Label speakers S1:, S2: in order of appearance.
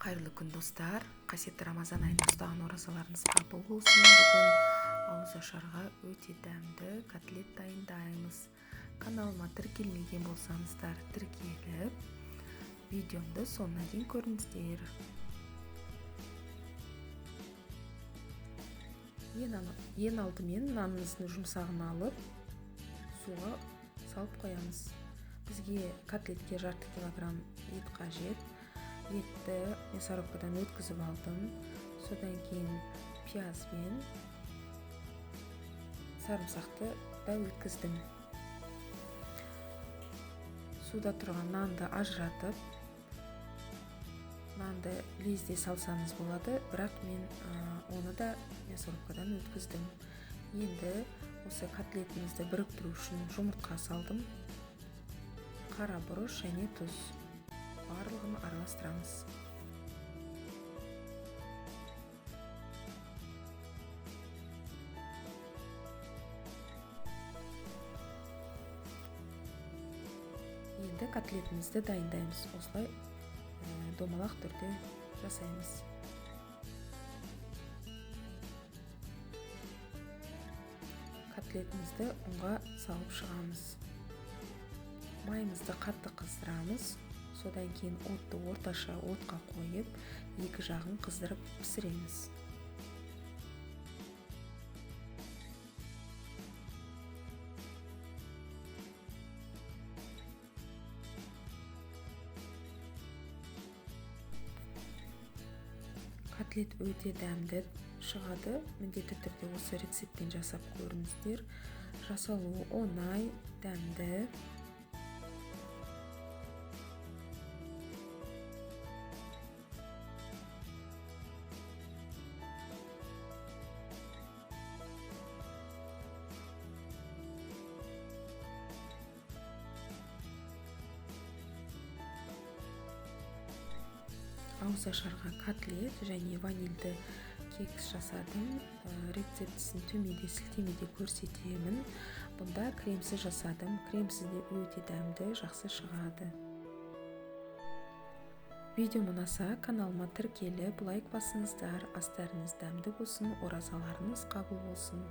S1: Қайырлы күн достар, қасиетті Рамазан айында ұстаған оразаларыңыз қабыл болсын. Бүгін ауызашарға өте дәмді котлет дайындаймыз. Каналыма тіркелмеген болсаңыздар тіркеліп, видеомды соңына дейін көріңіздер. Ең алдымен нанымыздың жұмсағын алып, суға салып қоямыз. Бізге котлетке жарты килограмм ет қажет. Етті мясорубкадан өткізіп алдым. Содан кейін пияз бен сарымсақты да өткіздім. Суда тұрған нанды ажыратып, нанды лезде салсаңыз болады, бірақ мен оны да мясорубкадан өткіздім. Енді осы котлетімізді біріктіру үшін жұмыртқа салдым. Қара бұрыш және тұз. Барлығын араластырамыз. Енді котлетімізді дайындаймыз. Осылай домалақ түрде жасаймыз. Котлетімізді ұнға салып шығамыз. Майымызды қатты қыздырамыз. Содан кейін отты орташа отқа қойып, екі жағын қыздырып пісіреміз. Котлет өте дәмді шығады. Міндетті түрде осы рецептпен жасап көріңіздер. Жасалуы оңай, дәмді. Ауызашарға котлет және ванильді кекс жасадым. Рецептісін төменде сілтемеде көрсетемін. Бұнда кремсіз жасадым. Кремсіз де өте дәмді, жақсы шығады. Видео ұнаса каналыма тіркеліп, лайк басыңыздар. Астарыңыз дәмді болсын, оразаларыңыз қабыл болсын.